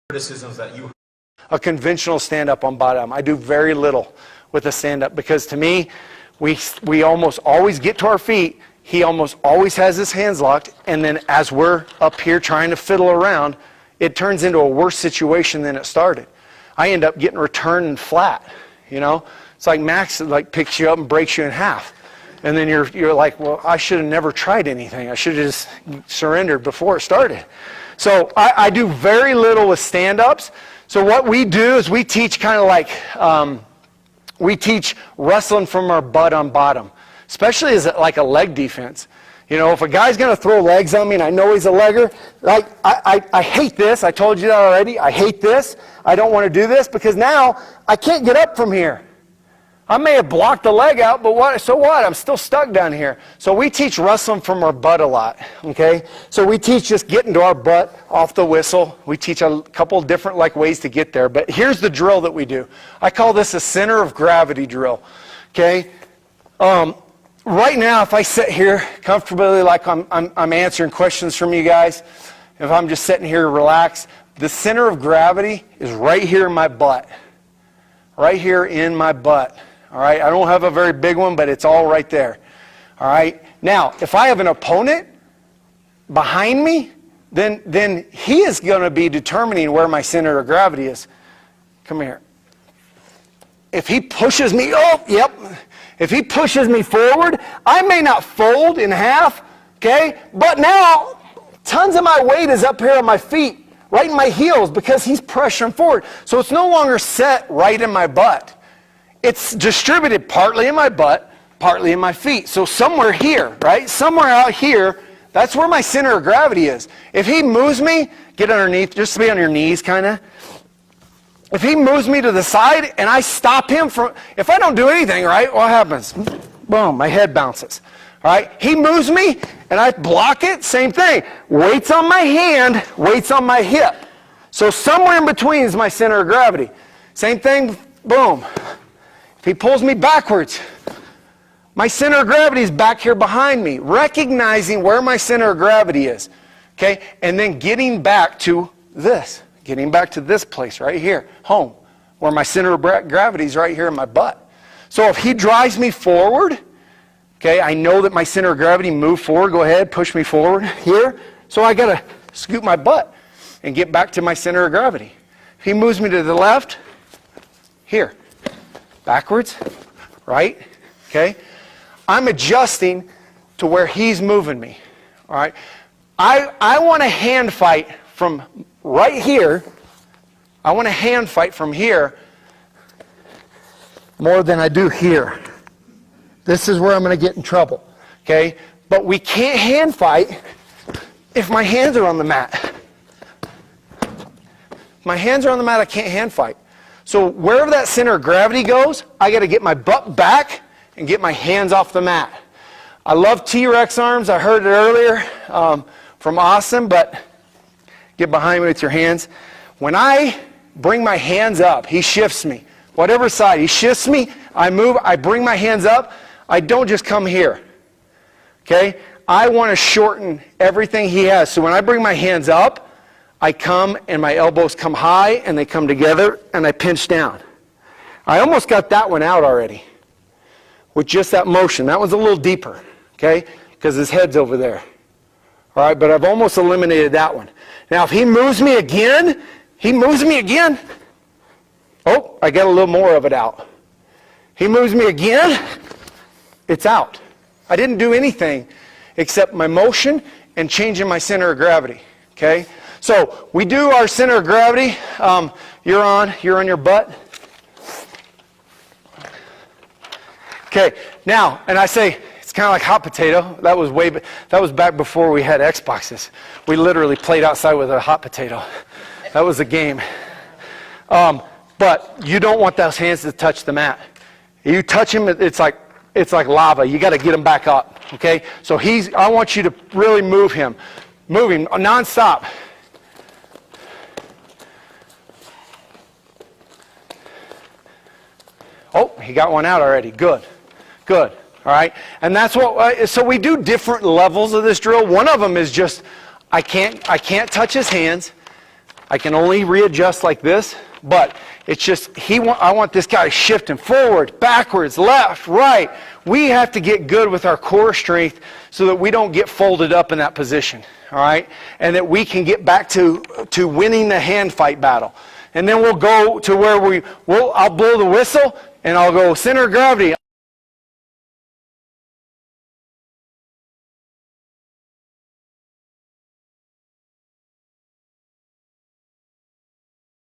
criticisms that you... A conventional stand-up on bottom. I do very little with a stand-up because to me, we almost always get to our feet. He almost always has his hands locked, and then as we're up here trying to fiddle around, it turns into a worse situation than it started. I end up getting returned flat, you know? It's like Max picks you up and breaks you in half. And then you're like, well, I should have never tried anything. I should have just surrendered before it started. So I do very little with stand-ups. So what we do is we teach kind of like, we teach wrestling from our butt on bottom, especially as like a leg defense. You know, if a guy's going to throw legs on me and I know he's a legger, like I hate this. I told you that already. I hate this. I don't want to do this because now I can't get up from here. I may have blocked the leg out, but what? So what? I'm still stuck down here. So we teach wrestling from our butt a lot, okay? So we teach just getting to our butt off the whistle. We teach a couple different ways to get there. But here's the drill that we do. I call this a center of gravity drill, okay? Right now, if I sit here comfortably like I'm answering questions from you guys, if I'm just sitting here relaxed, the center of gravity is right here in my butt. Right here in my butt. All right, I don't have a very big one, but it's all right there. All right, now, if I have an opponent behind me, then he is going to be determining where my center of gravity is. Come here. If he pushes me, if he pushes me forward, I may not fold in half, okay? But now, tons of my weight is up here on my feet, right in my heels, because he's pressuring forward. So it's no longer set right in my butt. It's distributed partly in my butt, partly in my feet. So somewhere here, right? Somewhere out here, that's where my center of gravity is. If he moves me, get underneath, just to be on your knees, kind of. If he moves me to the side and I stop him from, if I don't do anything, right, what happens? Boom, my head bounces. All right, he moves me and I block it, same thing. Weight's on my hand, weight's on my hip. So somewhere in between is my center of gravity. Same thing, boom. If he pulls me backwards, my center of gravity is back here behind me, recognizing where my center of gravity is, okay? And then getting back to this place right here, home, where my center of gravity is right here in my butt. So if he drives me forward, okay, I know that my center of gravity moved forward. Go ahead, push me forward here. So I got to scoot my butt and get back to my center of gravity. If he moves me to the left, here, backwards, right, okay. I'm adjusting to where he's moving me, all right. I want to hand fight from right here. I want to hand fight from here more than I do here. This is where I'm going to get in trouble, okay? But we can't hand fight if my hands are on the mat. If my hands are on the mat, I can't hand fight. So wherever that center of gravity goes, I got to get my butt back and get my hands off the mat. I love T-Rex arms. I heard it earlier from Austin, but get behind me with your hands. When I bring my hands up, he shifts me. Whatever side, he shifts me, I move, I bring my hands up. I don't just come here, okay? I want to shorten everything he has. So when I bring my hands up, I come and my elbows come high and they come together and I pinch down. I almost got that one out already with just that motion. That one's a little deeper, okay? Because his head's over there. All right, but I've almost eliminated that one. Now if he moves me again, oh, I got a little more of it out. He moves me again, it's out. I didn't do anything except my motion and changing my center of gravity, okay? So we do our center of gravity. You're on your butt. Okay, now, and I say, it's kind of like hot potato. That was back before we had Xboxes. We literally played outside with a hot potato. That was a game. But you don't want those hands to touch the mat. You touch him, it's like lava. You got to get him back up, okay? So I want you to really move him. Moving nonstop. Oh, he got one out already. Good. All right? And that's what, so we do different levels of this drill. One of them is just, I can't touch his hands. I can only readjust like this, but it's just, I want this guy shifting forward, backwards, left, right. We have to get good with our core strength so that we don't get folded up in that position, all right? And that we can get back to winning the hand fight battle. And then we'll go to where I'll blow the whistle and I'll go center of gravity.